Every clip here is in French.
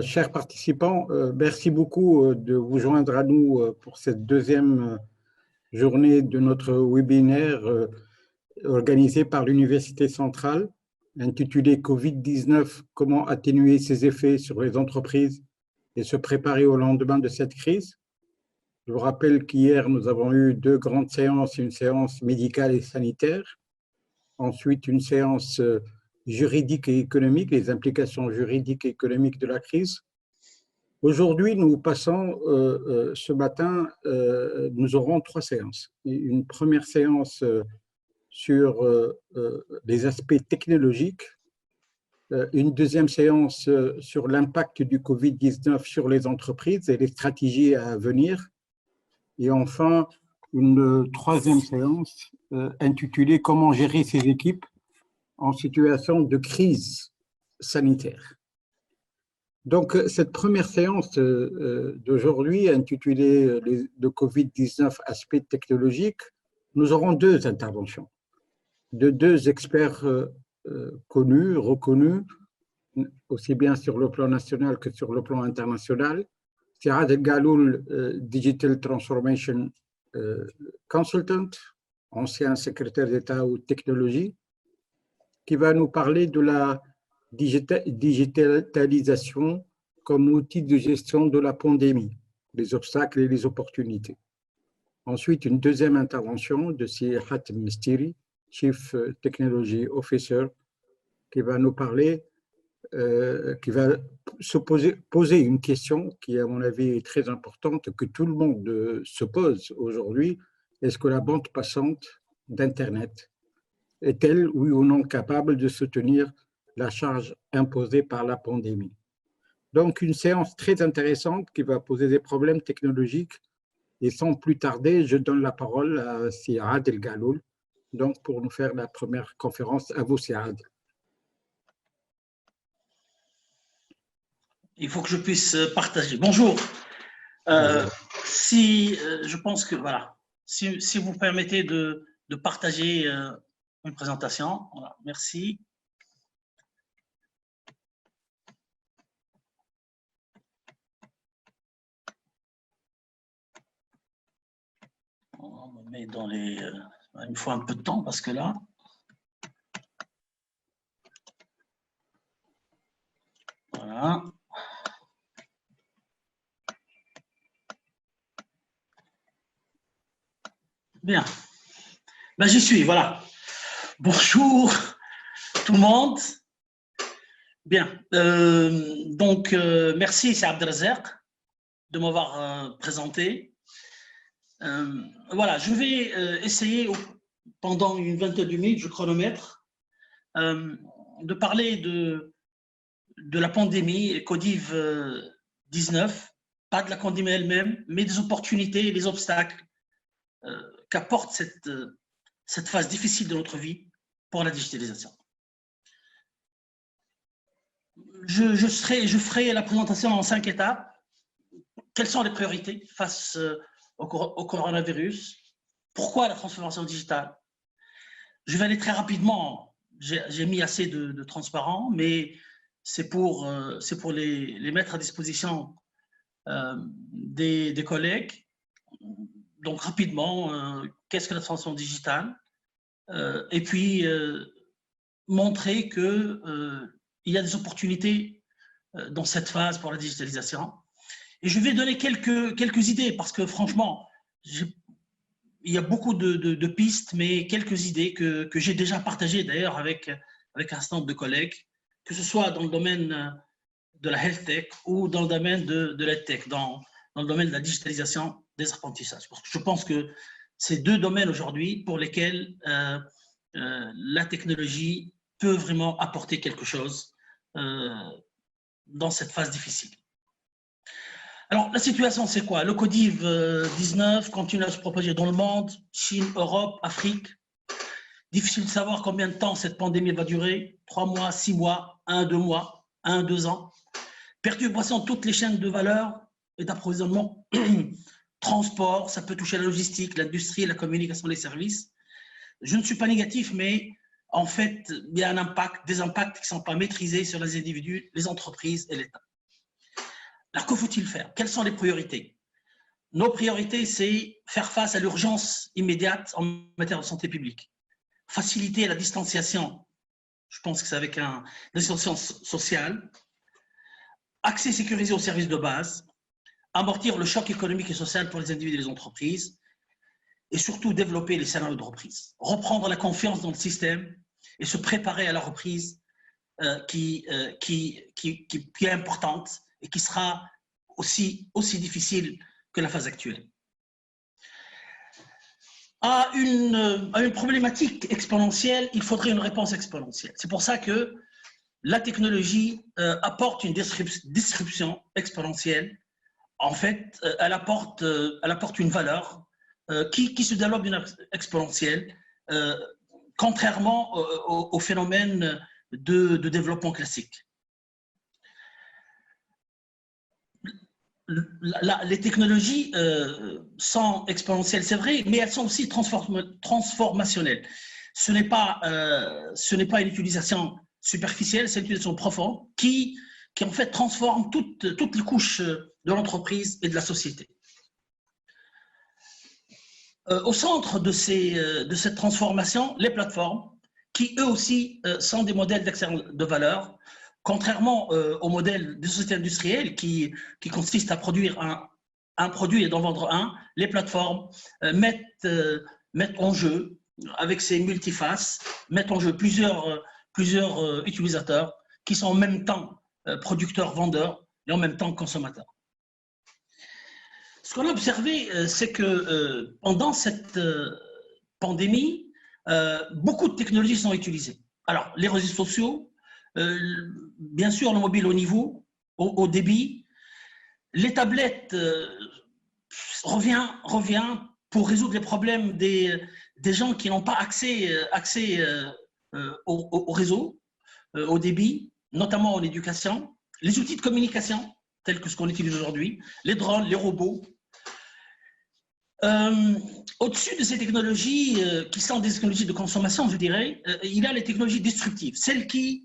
chers participants, merci beaucoup de vous joindre à nous pour cette deuxième journée de notre webinaire organisé par l'Université centrale, intitulé Covid-19, comment atténuer ses effets sur les entreprises et se préparer au lendemain de cette crise. Je vous rappelle qu'hier, nous avons eu deux grandes séances, une séance médicale et sanitaire, ensuite une séance juridique et économique, les implications juridiques et économiques de la crise. Aujourd'hui, nous passons, ce matin, nous aurons trois séances. Une première séance sur les aspects technologiques, une deuxième séance sur l'impact du Covid-19 sur les entreprises et les stratégies à venir, et enfin, une troisième séance intitulée « Comment gérer ses équipes en situation de crise sanitaire ». Donc, cette première séance d'aujourd'hui, intitulée « Le Covid-19, aspects technologiques », nous aurons deux interventions de deux experts connus, reconnus, aussi bien sur le plan national que sur le plan international. Saad El-Galoul, Digital Transformation Consultant, ancien secrétaire d'État aux technologies, qui va nous parler de la digitalisation comme outil de gestion de la pandémie, les obstacles et les opportunités. Ensuite, une deuxième intervention de Sir Hatem Mestiri, Chief Technology Officer, qui va nous parler, qui va poser une question qui, à mon avis, est très importante, que tout le monde se pose aujourd'hui. Est-ce que la bande passante d'Internet est-elle, oui ou non, capable de soutenir la charge imposée par la pandémie? Donc, une séance très intéressante qui va poser des problèmes technologiques. Et sans plus tarder, je donne la parole à Saad El-Galoul, donc pour nous faire la première conférence. À vous, Saad. Il faut que je puisse partager. Bonjour. Je pense que, voilà, si vous permettez de partager une présentation. Voilà, merci. On me met dans les... il me faut un peu de temps parce que là... Voilà. Bien. Ben, j'y suis, voilà. Bonjour tout le monde. Bien. Merci, c'est Abdelrazak de m'avoir présenté. Voilà, je vais essayer pendant une vingtaine de minutes, je chronomètre, de parler de la pandémie, Covid-19, pas de la pandémie elle-même, mais des opportunités et des obstacles qu'apporte cette phase difficile de notre vie pour la digitalisation. Je ferai la présentation en 5 étapes. Quelles sont les priorités face au coronavirus? Pourquoi la transformation digitale? Je vais aller très rapidement. J'ai mis assez de transparent, mais c'est pour les mettre à disposition des collègues. Donc, rapidement, qu'est-ce que la transformation digitale? Et puis, montrer qu'il y a des opportunités dans cette phase pour la digitalisation. Et je vais donner quelques idées, parce que franchement, il y a beaucoup de pistes, mais quelques idées que j'ai déjà partagées d'ailleurs avec un certain nombre de collègues, que ce soit dans le domaine de la health tech ou dans le domaine de la tech, dans le domaine de la digitalisation des apprentissages. Parce que je pense que c'est deux domaines aujourd'hui pour lesquels la technologie peut vraiment apporter quelque chose dans cette phase difficile. Alors, la situation, c'est quoi? Le Covid-19 continue à se propager dans le monde, Chine, Europe, Afrique. Difficile de savoir combien de temps cette pandémie va durer, 3 mois, 6 mois, 1, 2 mois, 1, 2 ans. Perturbation de toutes les chaînes de valeur et d'approvisionnement, transport, ça peut toucher la logistique, l'industrie, la communication, les services. Je ne suis pas négatif, mais en fait, il y a des impacts qui ne sont pas maîtrisés sur les individus, les entreprises et l'État. Alors, que faut-il faire? Quelles sont les priorités? Nos priorités, c'est faire face à l'urgence immédiate en matière de santé publique, faciliter la distanciation, je pense que c'est avec une distanciation sociale, accès sécurisé aux services de base, amortir le choc économique et social pour les individus et les entreprises, et surtout développer les scénarios de reprise, reprendre la confiance dans le système et se préparer à la reprise qui est importante et qui sera aussi difficile que la phase actuelle. À une problématique exponentielle, il faudrait une réponse exponentielle. C'est pour ça que la technologie apporte une disruption exponentielle. En fait, elle apporte une valeur qui se développe d'une exponentielle, contrairement au phénomène de développement classique. Les technologies sont exponentielles, c'est vrai, mais elles sont aussi transformationnelles. Ce n'est pas une utilisation superficielle, c'est une utilisation profonde qui en fait transforme toutes les couches de l'entreprise et de la société. Au centre de cette transformation, les plateformes, qui eux aussi sont des modèles d'excellence de valeur, contrairement au modèle des sociétés industrielles qui consiste à produire un produit et d'en vendre un. Les plateformes mettent en jeu, avec ces multifaces, mettent en jeu plusieurs utilisateurs qui sont en même temps producteurs, vendeurs et en même temps consommateurs. Ce qu'on a observé, c'est que pendant cette pandémie, beaucoup de technologies sont utilisées. Alors, les réseaux sociaux, bien sûr, le mobile au débit, les tablettes revient pour résoudre les problèmes des gens qui n'ont pas accès au réseau, au débit, notamment en éducation, les outils de communication, tels que ce qu'on utilise aujourd'hui, les drones, les robots. Au-dessus de ces technologies qui sont des technologies de consommation, je dirais, il y a les technologies destructives, celles qui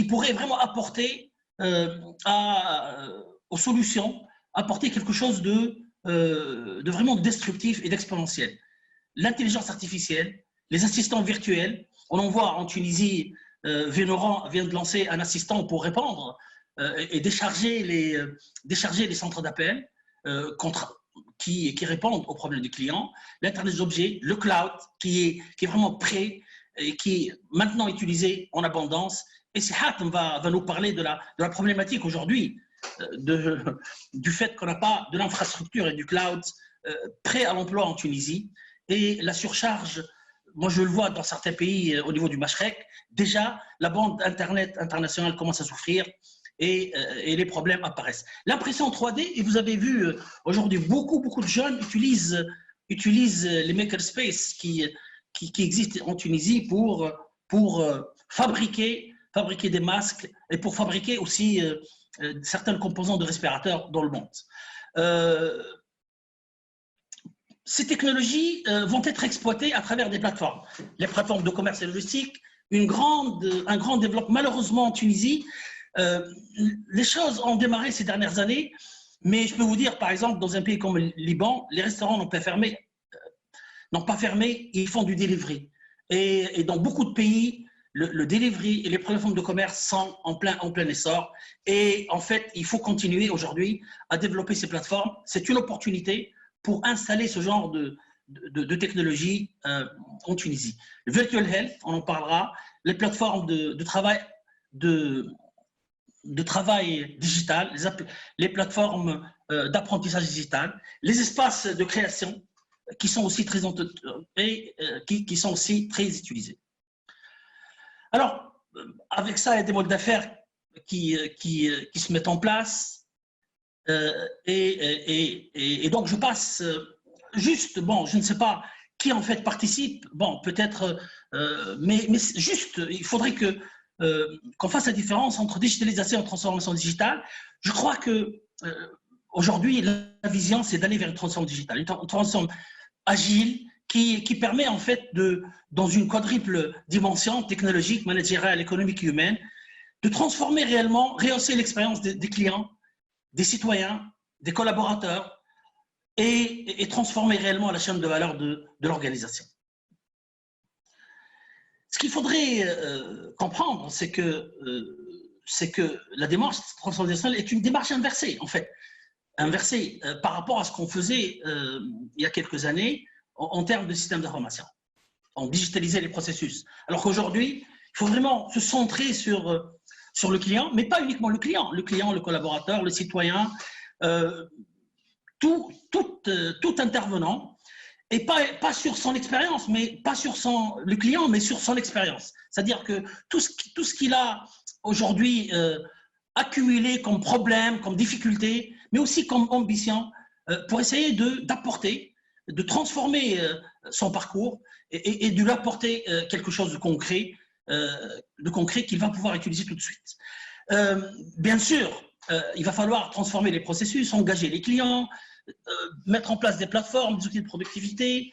pourraient vraiment apporter aux solutions, apporter quelque chose de vraiment destructif et d'exponentiel. L'intelligence artificielle, les assistants virtuels, on en voit en Tunisie, Vénoran vient de lancer un assistant pour répondre et décharger les centres d'appel qui répondent aux problèmes des clients, l'Internet des objets, le cloud qui est vraiment prêt et qui est maintenant utilisé en abondance. Et Hatem va nous parler de la problématique aujourd'hui du fait qu'on n'a pas de l'infrastructure et du cloud prêt à l'emploi en Tunisie. Et la surcharge, moi je le vois dans certains pays au niveau du Mashrek, déjà la bande Internet internationale commence à souffrir. Et les problèmes apparaissent. L'impression 3D, et vous avez vu aujourd'hui beaucoup de jeunes utilisent les makerspaces qui existent en Tunisie pour fabriquer des masques et pour fabriquer aussi certains composants de respirateurs dans le monde. Ces technologies vont être exploitées à travers des plateformes. Les plateformes de commerce et logistique, un grand développement malheureusement en Tunisie. Les choses ont démarré ces dernières années, mais je peux vous dire, par exemple, dans un pays comme le Liban, les restaurants n'ont pas fermé, ils font du delivery. Et dans beaucoup de pays, le delivery et les plateformes de commerce sont en plein essor. Et en fait, il faut continuer aujourd'hui à développer ces plateformes. C'est une opportunité pour installer ce genre de technologie en Tunisie. Le virtual health, on en parlera, les plateformes de travail digital, les plateformes d'apprentissage digital, les espaces de création qui sont aussi très utilisés. Alors, avec ça, il y a des modes d'affaires qui se mettent en place. Et donc, je passe juste, bon, je ne sais pas qui en fait participe, bon, peut-être, mais juste, il faudrait qu'on fasse la différence entre digitalisation et transformation digitale. Je crois que aujourd'hui, la vision, c'est d'aller vers une transformation digitale, une transformation agile qui permet en fait dans une quadruple dimension technologique, managériale, économique et humaine, de transformer réellement, rehausser l'expérience des clients, des citoyens, des collaborateurs et transformer réellement la chaîne de valeur de l'organisation. Ce qu'il faudrait comprendre, c'est que la démarche transformationnelle est une démarche inversée, en fait, inversée par rapport à ce qu'on faisait il y a quelques années en termes de système d'information. On digitalisait les processus. Alors qu'aujourd'hui, il faut vraiment se centrer sur le client, mais pas uniquement le client, le collaborateur, le citoyen, tout intervenant, et pas sur son expérience, mais pas sur le client, mais sur son expérience. C'est-à-dire que tout ce qu'il a aujourd'hui accumulé comme problème, comme difficulté, mais aussi comme ambition, pour essayer d'apporter, de transformer son parcours et de lui apporter quelque chose de concret qu'il va pouvoir utiliser tout de suite. Bien sûr, il va falloir transformer les processus, engager les clients, mettre en place des plateformes, des outils de productivité,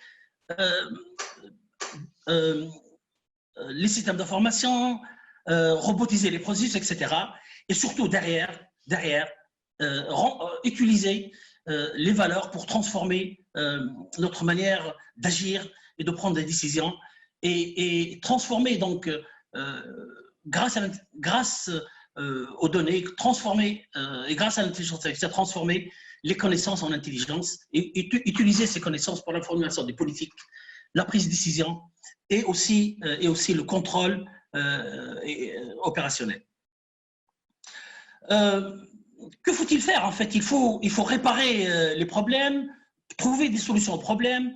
les systèmes d'information, robotiser les processus, etc. Et surtout, derrière utiliser les valeurs pour transformer notre manière d'agir et de prendre des décisions et transformer donc, grâce aux données, transformer et grâce à l'intelligence artificielle, transformer les connaissances en intelligence et utiliser ces connaissances pour la formulation des politiques, la prise de décision et aussi le contrôle opérationnel. Que faut-il faire en fait? Il faut réparer les problèmes, trouver des solutions aux problèmes,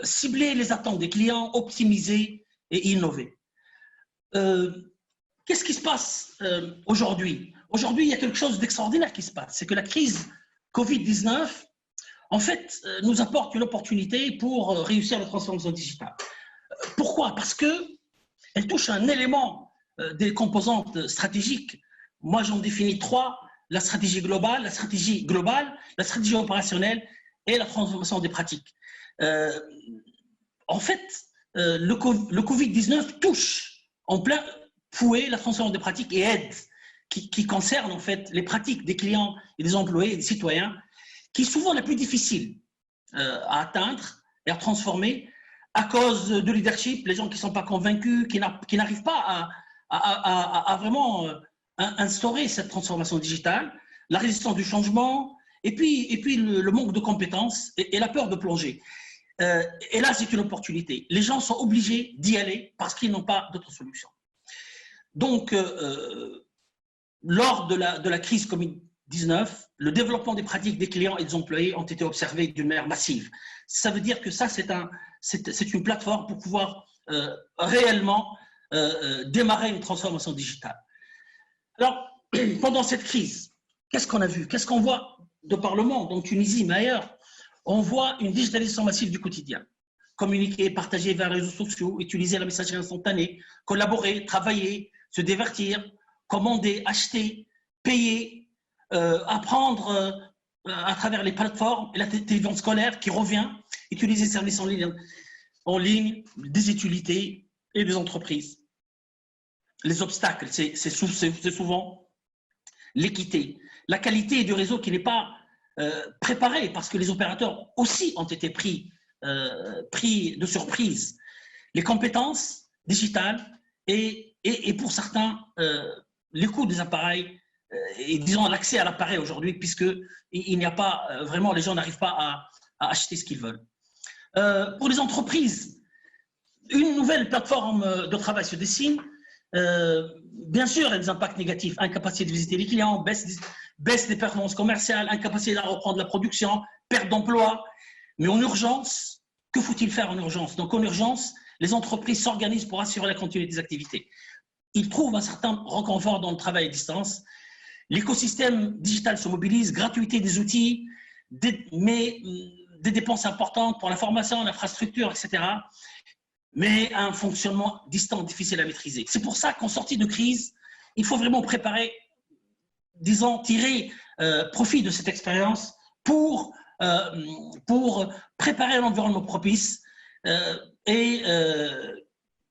cibler les attentes des clients, optimiser et innover. Qu'est-ce qui se passe aujourd'hui? Aujourd'hui, il y a quelque chose d'extraordinaire qui se passe. C'est que la crise Covid-19, en fait, nous apporte une opportunité pour réussir la transformation digitale. Pourquoi? Parce qu'elle touche un élément des composantes stratégiques. Moi, j'en définis 3, la stratégie globale, la stratégie opérationnelle et la transformation des pratiques. En fait, le Covid-19 touche en plein fouet la transformation des pratiques et aide, qui concerne en fait les pratiques des clients et des employés et des citoyens, qui est souvent la plus difficile à atteindre et à transformer à cause de leadership, les gens qui ne sont pas convaincus, qui n'arrivent pas à vraiment instaurer cette transformation digitale, la résistance du changement, et puis le manque de compétences et la peur de plonger. Et là, c'est une opportunité. Les gens sont obligés d'y aller parce qu'ils n'ont pas d'autre solution. Donc, lors de la crise Covid-19, le développement des pratiques des clients et des employés ont été observés d'une manière massive. Ça veut dire que ça, c'est une plateforme pour pouvoir réellement démarrer une transformation digitale. Alors, pendant cette crise, qu'est-ce qu'on a vu? Qu'est-ce qu'on voit de par le monde, en Tunisie, mais ailleurs? On voit une digitalisation massive du quotidien. Communiquer, partager vers les réseaux sociaux, utiliser la messagerie instantanée, collaborer, travailler, se divertir, commander, acheter, payer, apprendre à travers les plateformes et la télévision scolaire qui revient, utiliser les services en ligne, des utilités et des entreprises. Les obstacles, c'est souvent l'équité, la qualité du réseau qui n'est pas préparée parce que les opérateurs aussi ont été pris de surprise. Les compétences digitales et pour certains, les coûts des appareils et disons l'accès à l'appareil aujourd'hui, puisqu'il n'y a pas vraiment, les gens n'arrivent pas à acheter ce qu'ils veulent. Pour les entreprises, une nouvelle plateforme de travail se dessine. Bien sûr, il y a des impacts négatifs, incapacité de visiter les clients, baisse des performances commerciales, incapacité de reprendre la production, perte d'emploi. Mais en urgence, que faut-il faire en urgence? Donc en urgence, les entreprises s'organisent pour assurer la continuité des activités. Ils trouvent un certain réconfort dans le travail à distance. L'écosystème digital se mobilise, gratuité des outils, mais des dépenses importantes pour la formation, l'infrastructure, etc. Mais un fonctionnement distant, difficile à maîtriser. C'est pour ça qu'en sortie de crise, il faut vraiment préparer, disons, tirer profit de cette expérience pour préparer un environnement propice et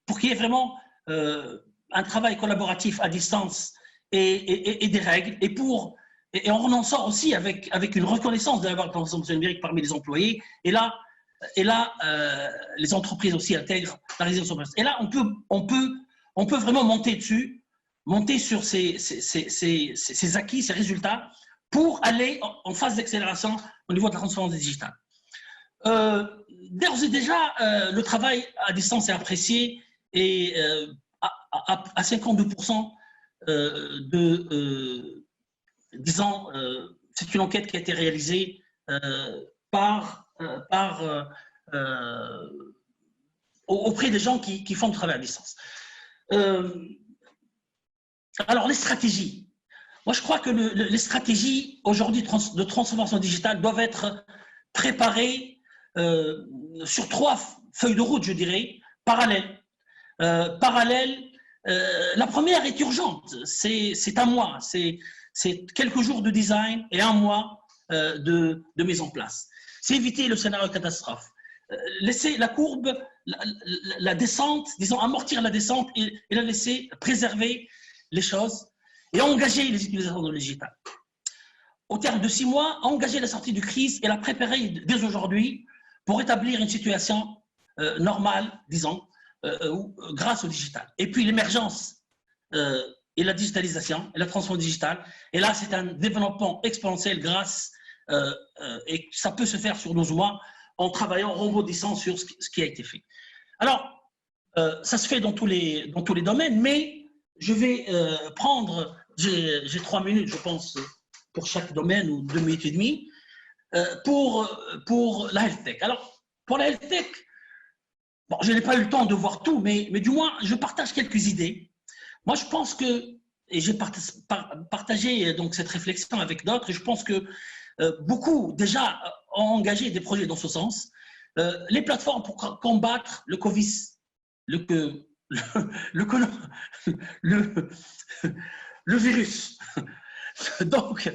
pour qu'il y ait vraiment un travail collaboratif à distance et des règles, et pour et on en sort aussi avec une reconnaissance de la transformation numérique parmi les employés. Et là, les entreprises aussi intègrent la résilience sur place. Et là, on peut vraiment monter dessus, monter sur ces acquis, ces résultats, pour aller en phase d'accélération au niveau de la transformation digitale. D'ores et déjà, le travail à distance est apprécié et à 52% disons, c'est une enquête qui a été réalisée auprès des gens qui font le travail à distance. Alors, les stratégies. Moi, je crois que les stratégies aujourd'hui de transformation digitale doivent être préparées sur 3 feuilles de route, je dirais, parallèles. La première est urgente, c'est un mois, c'est quelques jours de design et un mois de mise en place. C'est éviter le scénario catastrophe. Laisser la courbe, la descente, disons amortir la descente et la laisser préserver les choses et engager les utilisateurs dans le digital. Au terme de 6 mois, engager la sortie de crise et la préparer dès aujourd'hui pour établir une situation normale, disons, grâce au digital. Et puis l'émergence et la digitalisation et la transformation digitale. Et là, c'est un développement exponentiel grâce, et ça peut se faire sur 12 mois en travaillant, en rebondissant sur ce qui a été fait. Alors, ça se fait dans tous les domaines, mais je vais prendre, j'ai 3 minutes, je pense, pour chaque domaine, ou 2 minutes et demie, pour la health tech. Alors, pour la health tech, bon, je n'ai pas eu le temps de voir tout, mais du moins, je partage quelques idées. Moi, je pense que, et j'ai partagé donc cette réflexion avec d'autres, et je pense que beaucoup déjà ont engagé des projets dans ce sens. Les plateformes pour combattre le Covid, le virus. Donc,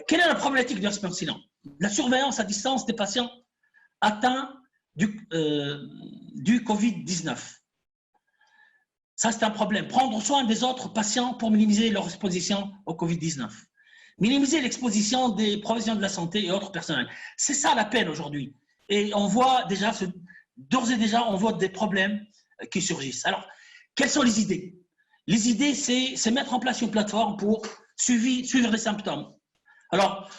quelle est la problématique du harcèlement silent? La surveillance à distance des patients atteints du Covid-19. Ça, c'est un problème. Prendre soin des autres patients pour minimiser leur exposition au Covid-19. Minimiser l'exposition des professionnels de la santé et autres personnels. C'est ça la peine aujourd'hui. Et on voit déjà, d'ores et déjà, on voit des problèmes qui surgissent. Alors, quelles sont les idées? Les idées, c'est mettre en place une plateforme pour suivre les symptômes. Alors,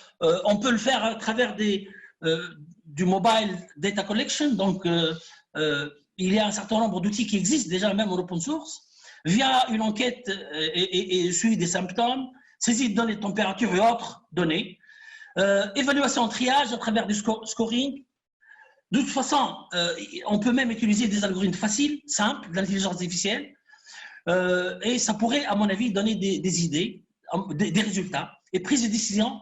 on peut le faire à travers du mobile data collection. Donc, il y a un certain nombre d'outils qui existent déjà, même en open source, via une enquête et suivi des symptômes, saisie de données de température et autres données, évaluation en triage à travers du scoring. De toute façon, on peut même utiliser des algorithmes faciles, simples, de l'intelligence artificielle, et ça pourrait, à mon avis, donner des idées, des résultats, et prise de décision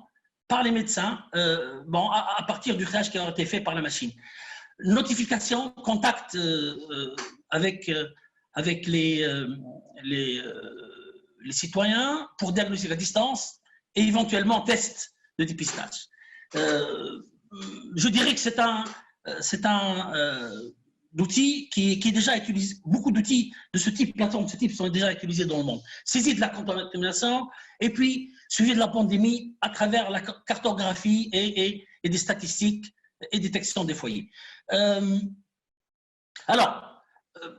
par les médecins à partir du triage qui a été fait par la machine. Notification, contact avec les citoyens pour diagnostic à distance et éventuellement test de dépistage. Je dirais que c'est un outil qui est déjà utilisé. Beaucoup d'outils de ce type, plateformes de ce type sont déjà utilisés dans le monde. Saisie de la contamination et puis suivi de la pandémie à travers la cartographie et des statistiques et détection des foyers. Alors,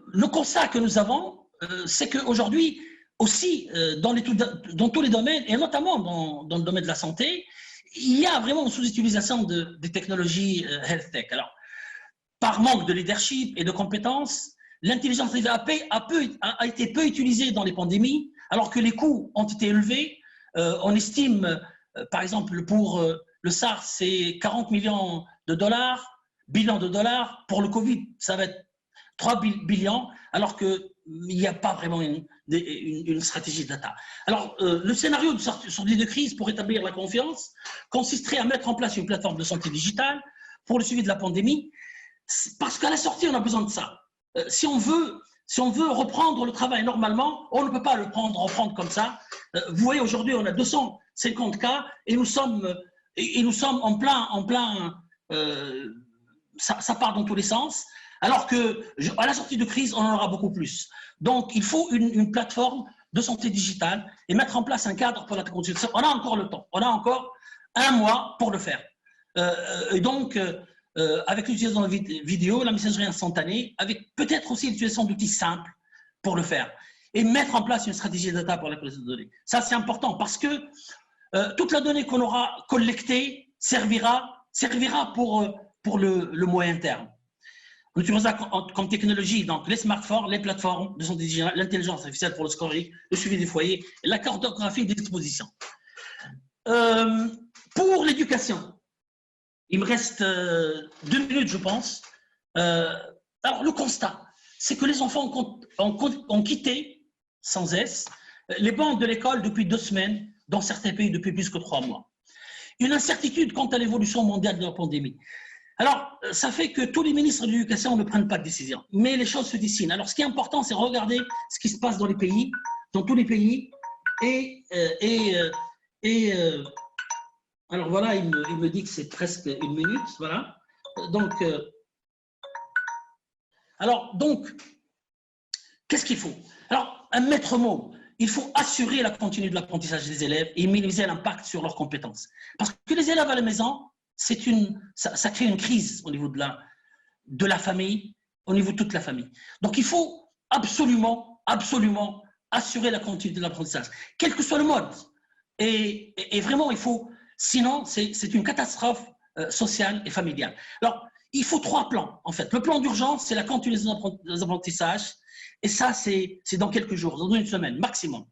le constat que nous avons, c'est qu'aujourd'hui, aussi, dans tous les domaines, et notamment dans le domaine de la santé, il y a vraiment une sous-utilisation des technologies health tech. Alors, par manque de leadership et de compétences, l'intelligence artificielle a été peu utilisée dans les pandémies, alors que les coûts ont été élevés. On estime, par exemple, pour le SARS, c'est 40 millions de dollars, billions de dollars. Pour le Covid, ça va être 3 billions, alors qu'il n'y a pas vraiment une stratégie de data. Alors, le scénario de sortie de crise pour établir la confiance consisterait à mettre en place une plateforme de santé digitale pour le suivi de la pandémie, parce qu'à la sortie, on a besoin de ça. Si on veut reprendre le travail normalement, on ne peut pas reprendre comme ça. Vous voyez, aujourd'hui, on a 250 cas et nous sommes en plein ça part dans tous les sens, alors qu'à la sortie de crise, on en aura beaucoup plus. Donc, il faut une plateforme de santé digitale et mettre en place un cadre pour la consultation. On a encore le temps, on a encore un mois pour le faire. Et donc, avec l'utilisation de vidéo, la messagerie instantanée, avec peut-être aussi l'utilisation d'outils simples pour le faire. Et mettre en place une stratégie de data pour la collecte de données. Ça, c'est important parce que toute la donnée qu'on aura collectée servira pour le moyen terme. On utilisera comme technologie donc, les smartphones, les plateformes de santé digitale, l'intelligence artificielle pour le scoring, le suivi des foyers, et la cartographie des expositions. Pour l'éducation, il me reste 2 minutes, je pense. Alors, le constat, c'est que les enfants ont quitté, sans S, les bancs de l'école depuis 2 semaines, dans certains pays depuis plus que 3 mois. Une incertitude quant à l'évolution mondiale de la pandémie. Alors, ça fait que tous les ministres de l'Éducation ne prennent pas de décision, mais les choses se dessinent. Alors, ce qui est important, c'est regarder ce qui se passe dans les pays, dans tous les pays, alors voilà, il me dit que c'est presque 1 minute, voilà. Donc, qu'est-ce qu'il faut? Alors, un maître mot, il faut assurer la continuité de l'apprentissage des élèves et minimiser l'impact sur leurs compétences. Parce que les élèves à la maison, ça crée une crise au niveau de la famille, au niveau de toute la famille. Donc, il faut absolument assurer la continuité de l'apprentissage, quel que soit le mode. Et vraiment, il faut, sinon, c'est une catastrophe sociale et familiale. Alors, il faut 3 plans, en fait. Le plan d'urgence, c'est la continuité des apprentissages. Et ça, c'est dans quelques jours, dans 1 semaine, maximum.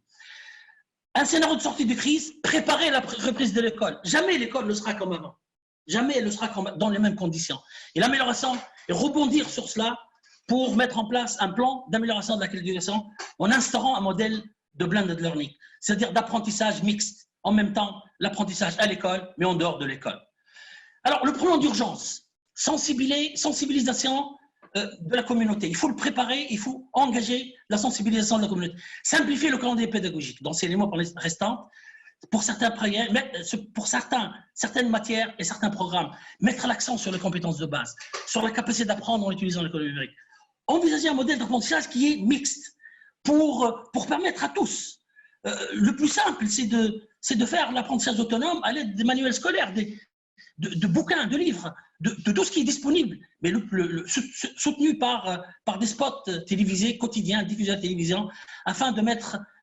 Un scénario de sortie de crise, préparer la reprise de l'école. Jamais l'école ne sera comme avant. Jamais elle ne sera dans les mêmes conditions. Et l'amélioration, et rebondir sur cela pour mettre en place un plan d'amélioration de la qualité de l'éducation en instaurant un modèle de blended learning, c'est-à-dire d'apprentissage mixte, en même temps l'apprentissage à l'école, mais en dehors de l'école. Alors, le plan d'urgence, sensibilisation de la communauté. Il faut le préparer, il faut engager la sensibilisation de la communauté. Simplifier le calendrier pédagogique d'enseignement pour les restants, pour certaines matières et certains programmes. Mettre l'accent sur les compétences de base, sur la capacité d'apprendre en utilisant l'école numérique. Envisager un modèle d'apprentissage qui est mixte pour permettre à tous. Le plus simple, c'est de faire l'apprentissage autonome à l'aide des manuels scolaires, de bouquins, de livres, de tout ce qui est disponible, mais soutenu par des spots télévisés quotidiens, diffusés à la télévision, afin de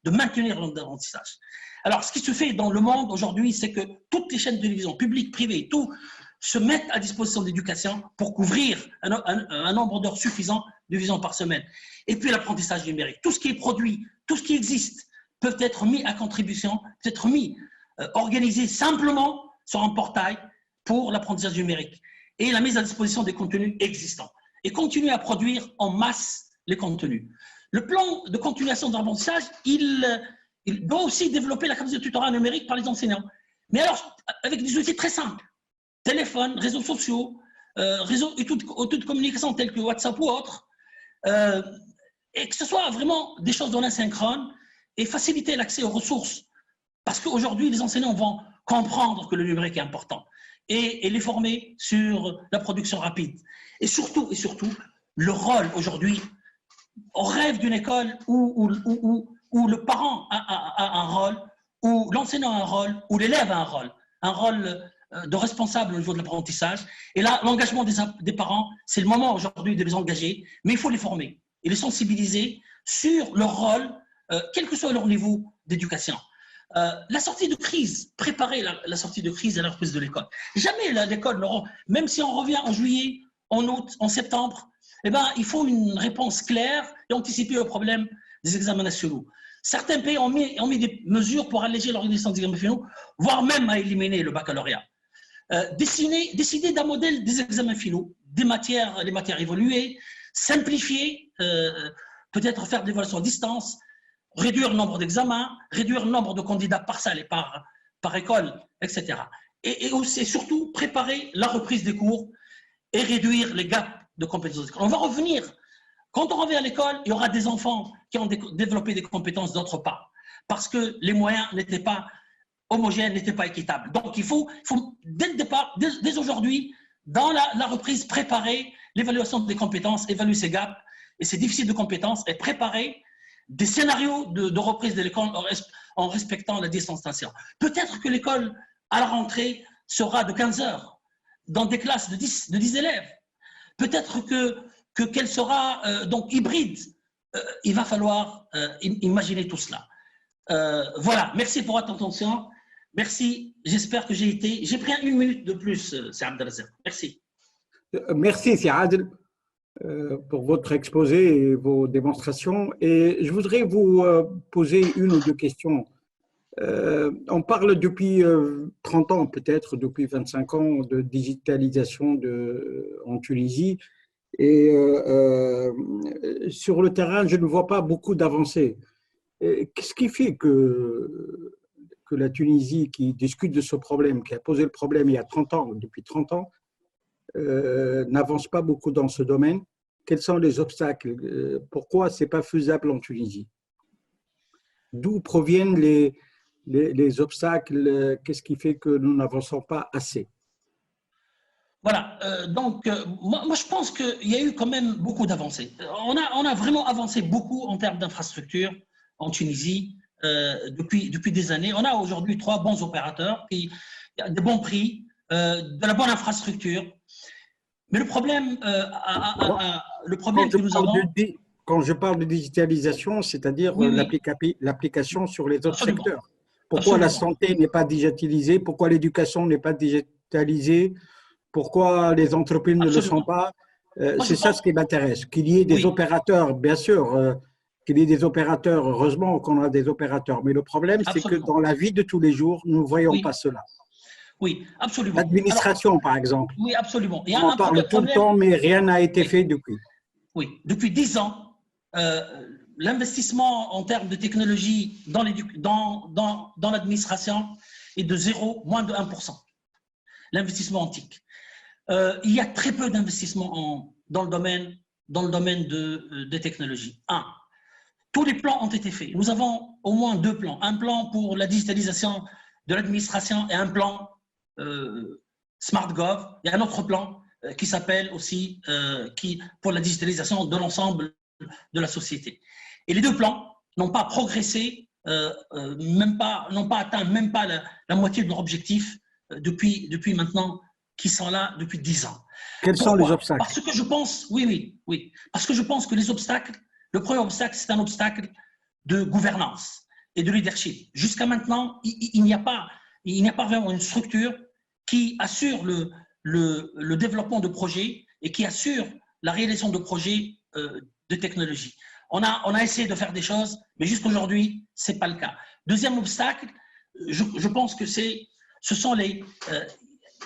maintenir l'apprentissage. Alors, ce qui se fait dans le monde aujourd'hui, c'est que toutes les chaînes de télévision, publiques, privées, tout, se mettent à disposition de l'éducation pour couvrir un nombre d'heures suffisant de vision par semaine. Et puis l'apprentissage numérique. Tout ce qui est produit, tout ce qui existe, peut être mis à contribution, peut être organisé simplement sur un portail pour l'apprentissage numérique et la mise à disposition des contenus existants. Et continuer à produire en masse les contenus. Le plan de continuation de l'apprentissage, il doit aussi développer la capacité de tutorat numérique par les enseignants. Mais alors, avec des outils très simples. Téléphone, réseaux sociaux, outils de communication tels que WhatsApp ou autres, et que ce soit vraiment des choses dans l'asynchrone et faciliter l'accès aux ressources. Parce qu'aujourd'hui, les enseignants vont comprendre que le numérique est important et les former sur la production rapide. Et surtout, le rôle aujourd'hui, on rêve d'une école où le parent a un rôle, où l'enseignant a un rôle, où l'élève a un rôle de responsable au niveau de l'apprentissage. Et là, l'engagement des parents, c'est le moment aujourd'hui de les engager, mais il faut les former et les sensibiliser sur leur rôle, quel que soit leur niveau d'éducation. La sortie de crise, préparer la sortie de crise et la reprise de l'école. Jamais l'école, même si on revient en juillet, en août, en septembre, eh ben, il faut une réponse claire et anticiper au problème des examens nationaux. Certains pays ont mis des mesures pour alléger l'organisation des examens finaux, voire même à éliminer le baccalauréat. Décider d'un modèle des examens finaux, les matières évoluées, simplifier, peut-être faire de l'évaluation à distance, réduire le nombre d'examens, réduire le nombre de candidats par salle et par école, etc. Et aussi, surtout, préparer la reprise des cours et réduire les gaps de compétences. On va revenir. Quand on revient à l'école, il y aura des enfants qui ont développé des compétences d'autre part, parce que les moyens n'étaient pas homogènes, n'étaient pas équitables. Donc, il faut dès le départ, dès aujourd'hui, dans la reprise, préparer l'évaluation des compétences, évaluer ces gaps et ces déficits de compétences et préparer des scénarios de reprise de l'école en respectant la distanciation. Peut-être que l'école, à la rentrée, sera de 15 heures, dans des classes de 10 élèves. Peut-être qu'elle sera donc hybride. Il va falloir imaginer tout cela. Voilà, merci pour votre attention. Merci, j'espère que j'ai pris 1 minute de plus, c'est Abdelazak. Merci. Merci, c'est Adel, pour votre exposé et vos démonstrations. Et je voudrais vous poser 1 ou 2 questions. On parle depuis 30 ans, peut-être depuis 25 ans, de digitalisation en Tunisie. Et sur le terrain, je ne vois pas beaucoup d'avancées. Qu'est-ce qui fait que la Tunisie, qui discute de ce problème, qui a posé le problème il y a 30 ans, depuis 30 ans, n'avance pas beaucoup dans ce domaine? Quels sont les obstacles? Pourquoi ce n'est pas faisable en Tunisie? D'où proviennent les obstacles? Qu'est-ce qui fait que nous n'avançons pas assez? Voilà, donc moi je pense qu'il y a eu quand même beaucoup d'avancées. On a vraiment avancé beaucoup en termes d'infrastructures en Tunisie depuis des années. On a aujourd'hui 3 bons opérateurs, des bons prix, de la bonne infrastructure. Mais le problème que nous avons… Quand je parle de digitalisation, c'est-à-dire oui, l'application sur les autres absolument, secteurs. Pourquoi la santé n'est pas digitalisée? Pourquoi l'éducation n'est pas digitalisée? Pourquoi les entreprises ne le sont pas? C'est ça ce qui m'intéresse. Qu'il y ait des opérateurs, bien sûr, qu'il y ait des opérateurs, heureusement qu'on a des opérateurs. Mais le problème, c'est que dans la vie de tous les jours, nous ne voyons pas cela. Oui, absolument. L'administration, par exemple. Oui, absolument. On en parle tout le temps, mais rien n'a été fait depuis. Oui, depuis 10 ans, l'investissement en termes de technologie dans l'administration est de 0, moins de 1%. L'investissement antique. Il y a très peu d'investissement dans le domaine des technologies. Tous les plans ont été faits. Nous avons au moins 2 plans. Un plan pour la digitalisation de l'administration et un plan SmartGov. Il y a un autre plan qui s'appelle aussi pour la digitalisation de l'ensemble de la société. Et les 2 plans n'ont pas progressé, n'ont pas atteint même pas la moitié de leur objectif depuis maintenant, qui sont là depuis 10 ans. Quels sont les obstacles? Parce que je pense, oui. Parce que je pense que les obstacles, le premier obstacle, c'est un obstacle de gouvernance et de leadership. Jusqu'à maintenant, il n'y a pas vraiment une structure qui assure le développement de projets et qui assure la réalisation de projets de technologie. On a essayé de faire des choses, mais jusqu'aujourd'hui, ce n'est pas le cas. Deuxième obstacle, je pense que ce sont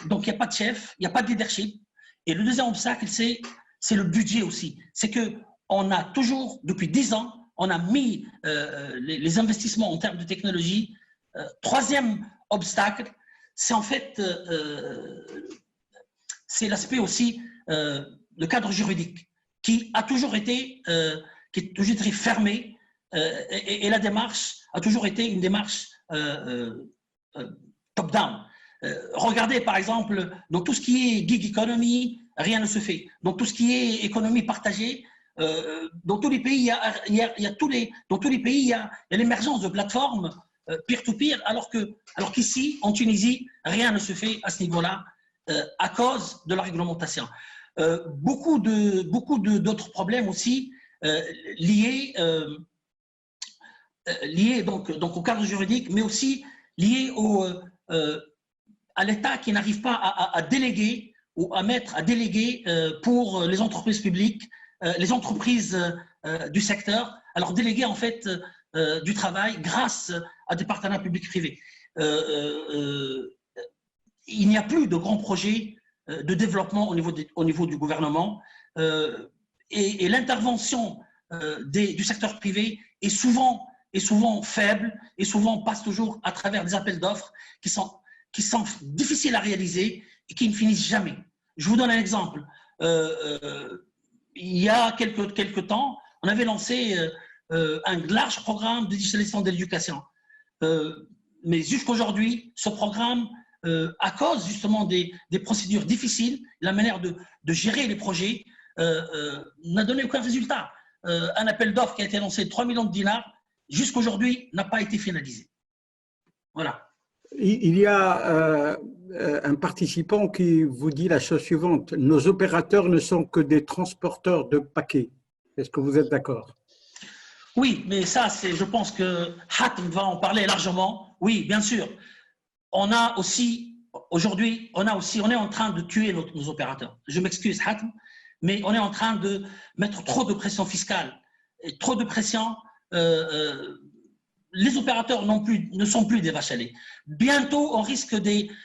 donc il n'y a pas de chef, il n'y a pas de leadership. Et le deuxième obstacle, c'est le budget aussi. C'est qu'on a toujours, depuis 10 ans, on a mis les investissements en termes de technologie. Troisième obstacle, c'est en fait c'est l'aspect aussi, le cadre juridique, qui a toujours été fermé et la démarche a toujours été une démarche top-down. Regardez par exemple, dans tout ce qui est gig economy, rien ne se fait. Dans tout ce qui est économie partagée, dans tous les pays, dans tous les pays, il y a l'émergence de plateformes peer-to-peer, alors qu'ici, en Tunisie, rien ne se fait à ce niveau-là à cause de la réglementation. Beaucoup d'autres problèmes aussi liés donc au cadre juridique, mais aussi liés à l'État qui n'arrive pas à déléguer ou à déléguer pour les entreprises publiques, les entreprises du secteur, alors déléguer en fait du travail grâce à des partenariats publics-privés. Il n'y a plus de grands projets de développement au niveau du gouvernement et l'intervention du secteur privé est souvent faible et souvent passe toujours à travers des appels d'offres qui sont difficiles à réaliser et qui ne finissent jamais. Je vous donne un exemple. Il y a quelques temps, on avait lancé un large programme de digitalisation de l'éducation. Mais jusqu'aujourd'hui, ce programme, à cause justement des procédures difficiles, la manière de gérer les projets, n'a donné aucun résultat. un appel d'offres qui a été lancé de 3 millions de dinars, jusqu'aujourd'hui, n'a pas été finalisé. Voilà. Il y a un participant qui vous dit la chose suivante. Nos opérateurs ne sont que des transporteurs de paquets. Est-ce que vous êtes d'accord? Oui, mais ça, je pense que Hatem va en parler largement. Oui, bien sûr. On a aussi, aujourd'hui, on est en train de tuer nos opérateurs. Je m'excuse, Hatem, mais on est en train de mettre trop de pression fiscale, et trop de pression. Les opérateurs ne sont plus des vaches à lait. Bientôt, on risque de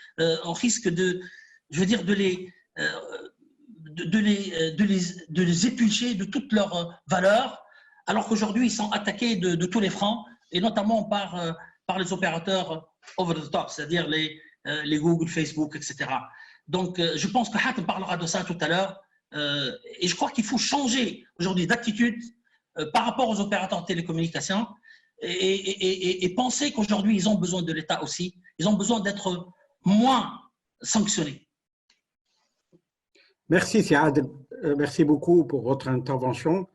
les épulcher de toutes leurs valeurs, alors qu'aujourd'hui, ils sont attaqués de tous les fronts, et notamment par les opérateurs over the top, c'est-à-dire les Google, Facebook, etc. Donc, je pense que Hatem parlera de ça tout à l'heure, et je crois qu'il faut changer aujourd'hui d'attitude par rapport aux opérateurs de télécommunications, et penser qu'aujourd'hui, ils ont besoin de l'État aussi. Ils ont besoin d'être moins sanctionnés. Merci, Siad. Merci beaucoup pour votre intervention.